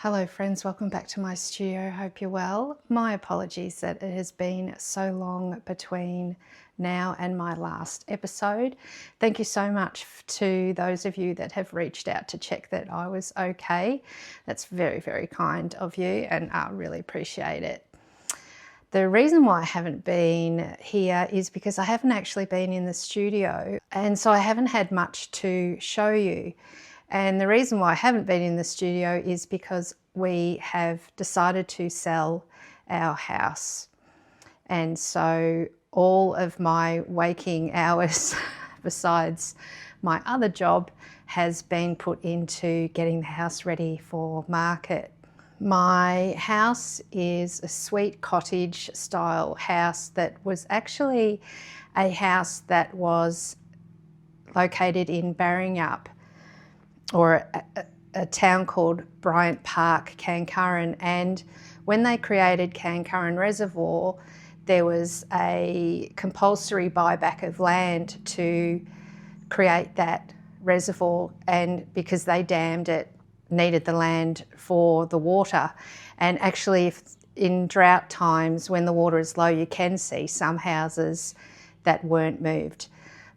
Hello friends, welcome back to my studio. Hope you're well. My apologies that it has been so long between now and my last episode. Thank you so much to those of you that have reached out to check that I was okay. That's very, very kind of you and I really appreciate it. The reason why I haven't been here is because I haven't actually been in the studio, and so I haven't had much to show you. And the reason why I haven't been in the studio is because we have decided to sell our house. And so all of my waking hours, besides my other job, has been put into getting the house ready for market. My house is a sweet cottage style house that was actually a house that was located in Barringup, or a town called Bryant Park, Kankurran. And when they created Kankurran Reservoir, there was a compulsory buyback of land to create that reservoir, and because they dammed it, needed the land for the water. And actually, if in drought times when the water is low, you can see some houses that weren't moved.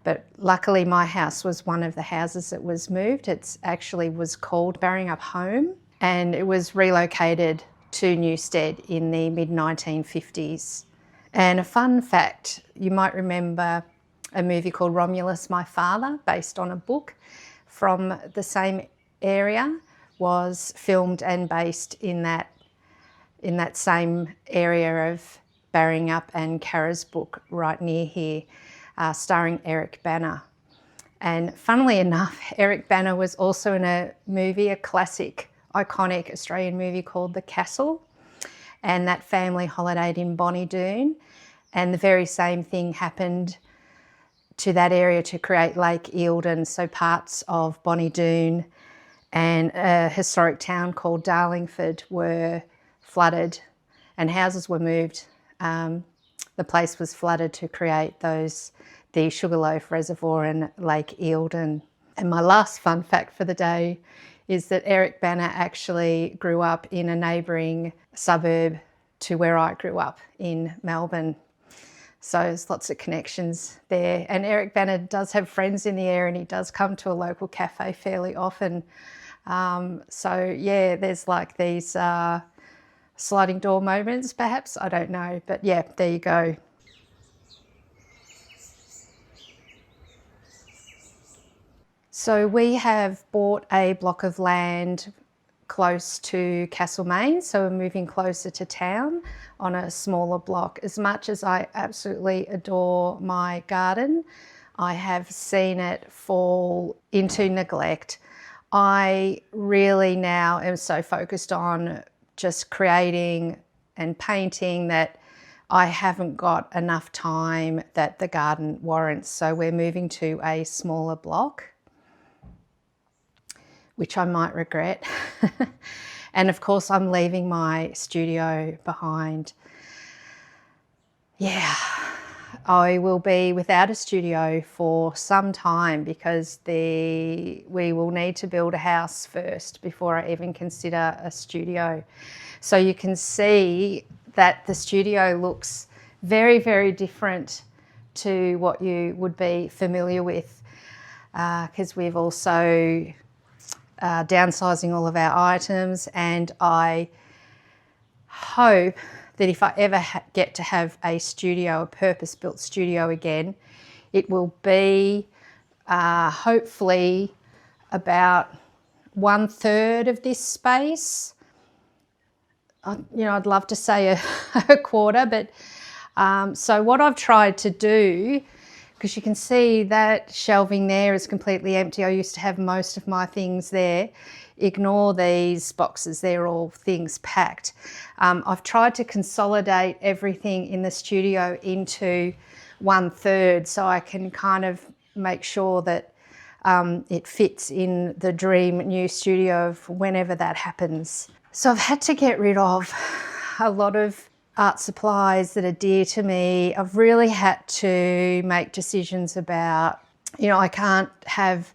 But luckily my house was one of the houses that was moved. It actually was called Barringup Home, and it was relocated to Newstead in the mid-1950s. And a fun fact, you might remember a movie called Romulus, My Father, based on a book from the same area, was filmed and based in that same area of Barringup and Carisbrook right near here. Starring Eric Bana. And funnily enough, Eric Bana was also in a movie, a classic, iconic Australian movie called The Castle, and that family holidayed in Bonnie Doon, and the very same thing happened to that area to create Lake Eildon. So parts of Bonnie Doon and a historic town called Darlingford were flooded and houses were moved. The place was flooded to create the Sugarloaf Reservoir and Lake Eildon. And my last fun fact for the day is that Eric Bana actually grew up in a neighbouring suburb to where I grew up in Melbourne. So there's lots of connections there. And Eric Bana does have friends in the area, and he does come to a local cafe fairly often. So yeah, there's like these sliding door moments perhaps, I don't know, but yeah, there you go. So we have bought a block of land close to Castlemaine, so we're moving closer to town on a smaller block. As much as I absolutely adore my garden, I have seen it fall into neglect. I really now am so focused on just creating and painting that I haven't got enough time that the garden warrants. So we're moving to a smaller block, which I might regret. And of course I'm leaving my studio behind. Yeah, I will be without a studio for some time because we will need to build a house first before I even consider a studio. So you can see that the studio looks very, very different to what you would be familiar with, because we've also downsizing all of our items, and I hope that if I ever get to have a studio, a purpose-built studio again, it will be hopefully about 1/3 of this space. I'd love to say a quarter, but so what I've tried to do, because you can see that shelving there is completely empty. I used to have most of my things there. Ignore these boxes, they're all things packed. I've tried to consolidate everything in the studio into 1/3 so I can kind of make sure that it fits in the dream new studio of whenever that happens. So I've had to get rid of a lot of art supplies that are dear to me. I've really had to make decisions about, I can't have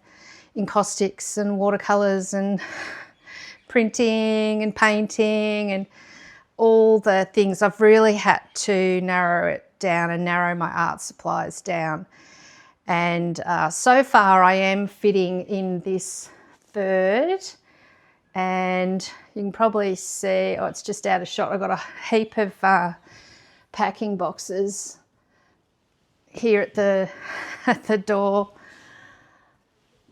encaustics and watercolours and printing and painting and all the things. I've really had to narrow it down and narrow my art supplies down. And so far I am fitting in this third, and you can probably see, oh, it's just out of shot. I've got a heap of packing boxes here at the door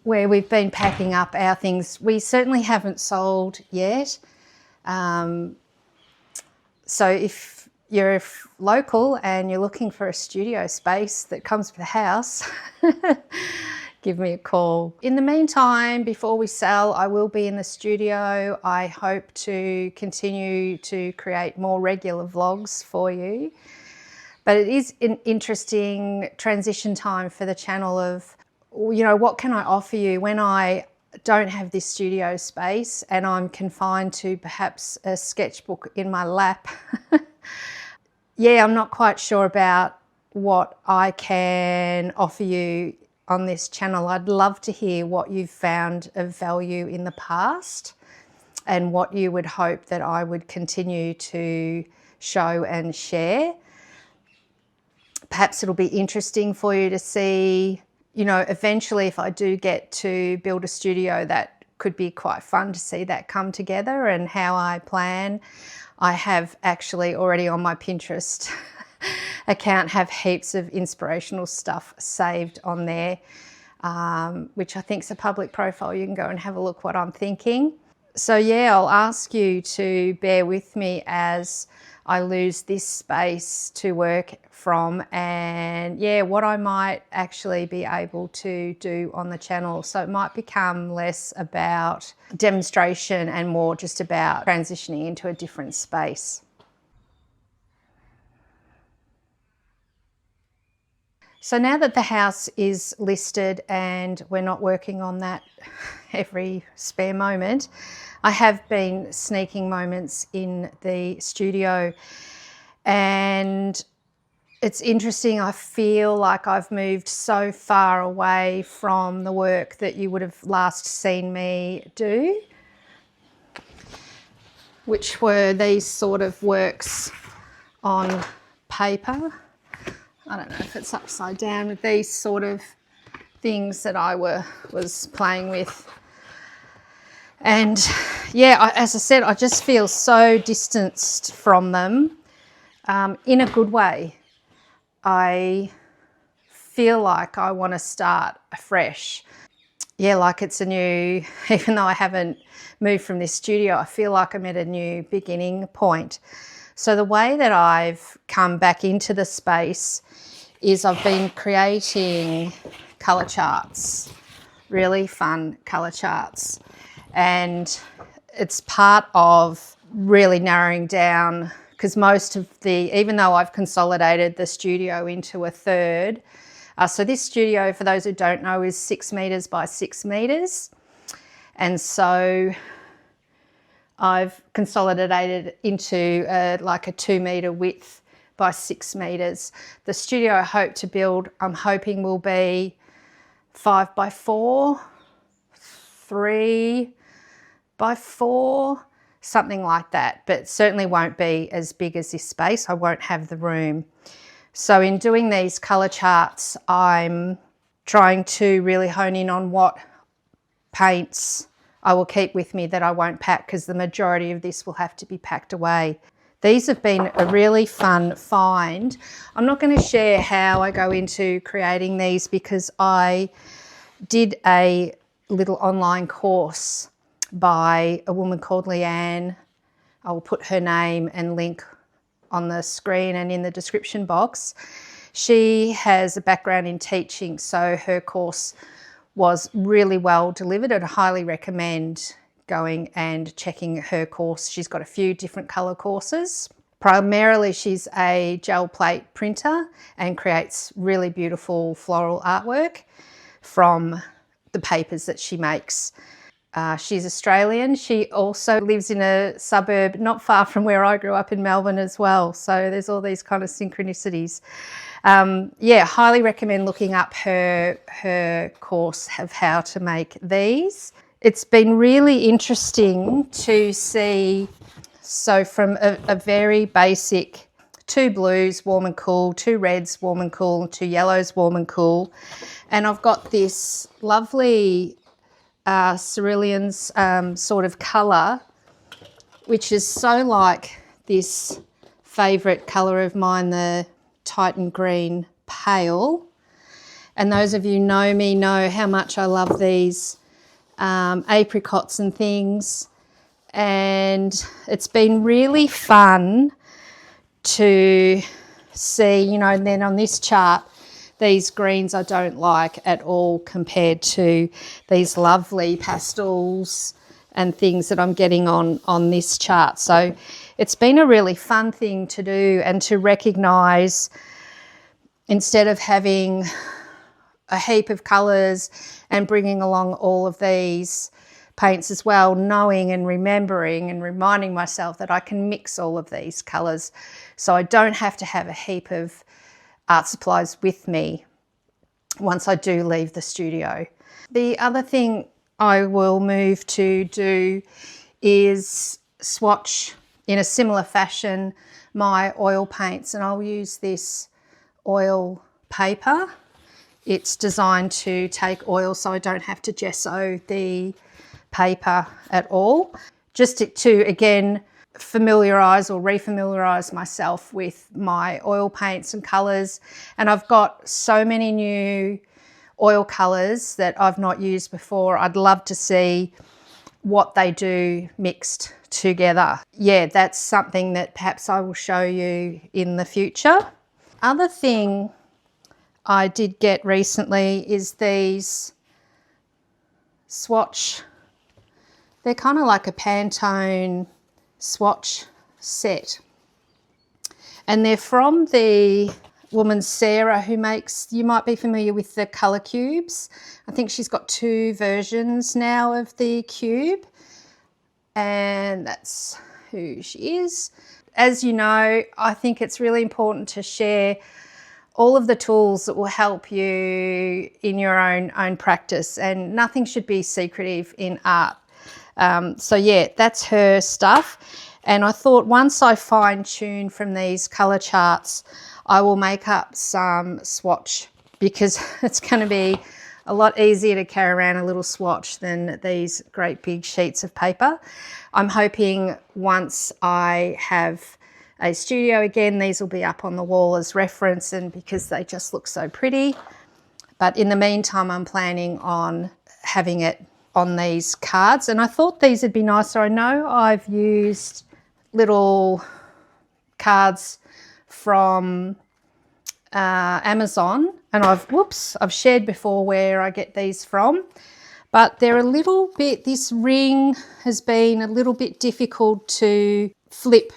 where we've been packing up our things. We certainly haven't sold yet. So if you're local and you're looking for a studio space that comes with a house, give me a call. In the meantime, before we sell, I will be in the studio. I hope to continue to create more regular vlogs for you. But it is an interesting transition time for the channel of, you know, what can I offer you when I don't have this studio space and I'm confined to perhaps a sketchbook in my lap. Yeah, I'm not quite sure about what I can offer you on this channel. I'd love to hear what you've found of value in the past and what you would hope that I would continue to show and share. Perhaps it'll be interesting for you to see, you know, eventually if I do get to build a studio, that could be quite fun to see that come together and how I plan. I have actually already on my Pinterest account have heaps of inspirational stuff saved on there, which I think is a public profile. You can go and have a look what I'm thinking. So yeah, I'll ask you to bear with me as I lose this space to work from, and yeah, what I might actually be able to do on the channel. So it might become less about demonstration and more just about transitioning into a different space. So now that the house is listed and we're not working on that every spare moment, I have been sneaking moments in the studio, and it's interesting. I feel like I've moved so far away from the work that you would have last seen me do, which were these sort of works on paper. I don't know if it's upside down, with these sort of things that I was playing with. And yeah, as I said, I just feel so distanced from them in a good way. I feel like I want to start afresh. Yeah, like it's a new, even though I haven't moved from this studio, I feel like I'm at a new beginning point. So the way that I've come back into the space is I've been creating colour charts, really fun colour charts. And it's part of really narrowing down, because most of even though I've consolidated the studio into a third, so this studio, for those who don't know, is 6 meters by 6 meters. And so I've consolidated into like a 2 meter width by 6 meters. The studio I hope to build, I'm hoping will be 5 by 4, 3 by 4, something like that, but certainly won't be as big as this space. I won't have the room. So in doing these colour charts, I'm trying to really hone in on what paints I will keep with me that I won't pack, because the majority of this will have to be packed away. These have been a really fun find. I'm not going to share how I go into creating these, because I did a little online course by a woman called Leanne. I will put her name and link on the screen and in the description box. She has a background in teaching, so her course was really well delivered. I'd highly recommend going and checking her course. She's got a few different colour courses. Primarily, she's a gel plate printer and creates really beautiful floral artwork from the papers that she makes. She's Australian. She also lives in a suburb not far from where I grew up in Melbourne as well. So there's all these kind of synchronicities. Yeah, highly recommend looking up her course of how to make these. it's been really interesting to see, so from a very basic 2 blues, warm and cool, 2 reds, warm and cool, 2 yellows, warm and cool. And I've got this lovely cerulean's sort of colour, which is so like this favourite colour of mine, the Titan Green Pale. And those of you know me know how much I love these apricots and things. And it's been really fun to see, you know, and then on this chart, these greens I don't like at all compared to these lovely pastels and things that I'm getting on this chart. So it's been a really fun thing to do, and to recognise, instead of having a heap of colours and bringing along all of these paints as well, knowing and remembering and reminding myself that I can mix all of these colours, so I don't have to have a heap of art supplies with me once I do leave the studio. The other thing I will move to do is swatch in a similar fashion my oil paints, and I'll use this oil paper. It's designed to take oil so I don't have to gesso the paper at all. Just to again familiarise or refamiliarise myself with my oil paints and colours. And I've got so many new oil colours that I've not used before. I'd love to see what they do mixed together. Yeah, that's something that perhaps I will show you in the future. Other thing I did get recently is these swatch. They're kind of like a Pantone swatch set. And they're from the woman Sarah, who makes, you might be familiar with the colour cubes. I think she's got 2 versions now of the cube, and that's who she is. As you know, I think it's really important to share all of the tools that will help you in your own practice, and nothing should be secretive in art. So yeah, that's her stuff. And I thought once I fine tune from these colour charts, I will make up some swatch, because it's going to be a lot easier to carry around a little swatch than these great big sheets of paper. I'm hoping once I have a studio again, these will be up on the wall as reference, and because they just look so pretty. But in the meantime, I'm planning on having it on these cards, and I thought these would be nicer. I know I've used little cards from Amazon, and I've shared before where I get these from, but they're a little bit, this ring has been a little bit difficult to flip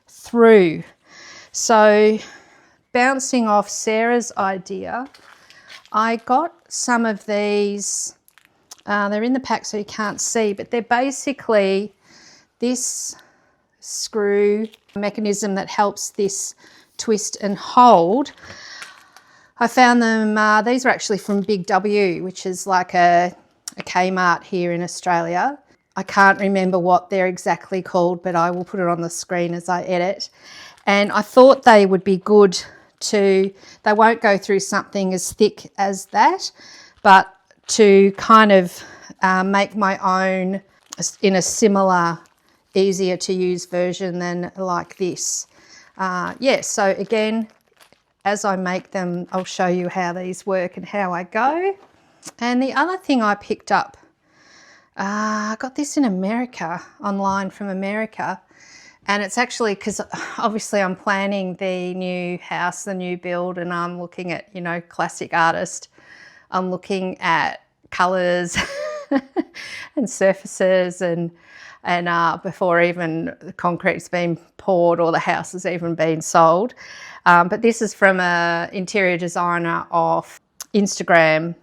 through. So bouncing off Sarah's idea, I got some of these, they're in the pack so you can't see, but they're basically this screw mechanism that helps this twist and hold. I found them, these are actually from Big W, which is like a Kmart here in Australia. I can't remember what they're exactly called, but I will put it on the screen as I edit. And I thought they would be good to, they won't go through something as thick as that, but to kind of make my own in a similar, easier to use version than like this. Yeah, so again, as I make them, I'll show you how these work and how I go. And the other thing I picked up, I got this in America, online from America, and it's actually because obviously I'm planning the new house, the new build, and I'm looking at, you know, classic artist. I'm looking at colours and surfaces and before even the concrete's been poured or the house has even been sold. But this is from an interior designer off Instagram,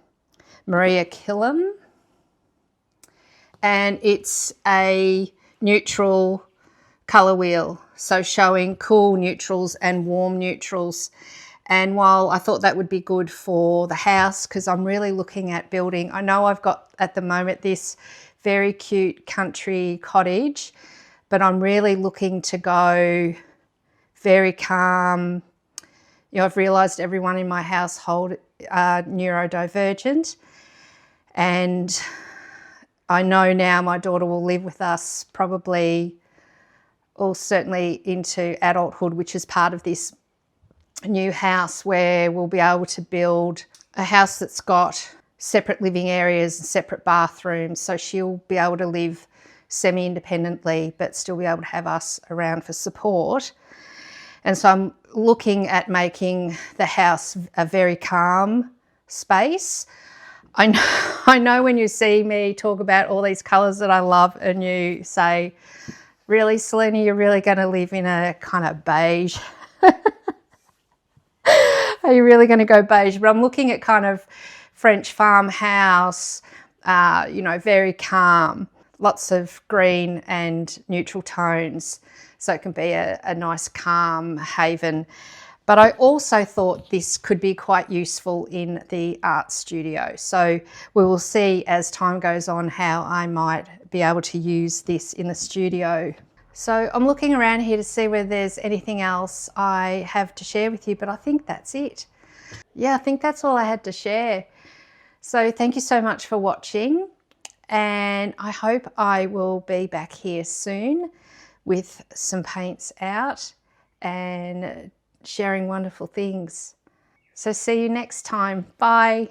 Maria Killam, and it's a neutral colour wheel, so showing cool neutrals and warm neutrals. And while I thought that would be good for the house, because I'm really looking at building, I know I've got at the moment this very cute country cottage, but I'm really looking to go very calm. You know, I've realised everyone in my household are neurodivergent, and I know now my daughter will live with us probably, or certainly into adulthood, which is part of this new house where we'll be able to build a house that's got separate living areas and separate bathrooms, so she'll be able to live semi-independently but still be able to have us around for support. And so I'm looking at making the house a very calm space. I know when you see me talk about all these colours that I love and you say, really, Selena, you're really going to live in a kind of beige? Are you really going to go beige? But I'm looking at kind of French farmhouse, you know, very calm, lots of green and neutral tones. So it can be a nice calm haven. But I also thought this could be quite useful in the art studio. So we will see as time goes on how I might be able to use this in the studio. So I'm looking around here to see whether there's anything else I have to share with you, but I think that's it. Yeah, I think that's all I had to share. So thank you so much for watching, and I hope I will be back here soon with some paints out and sharing wonderful things. So see you next time. Bye.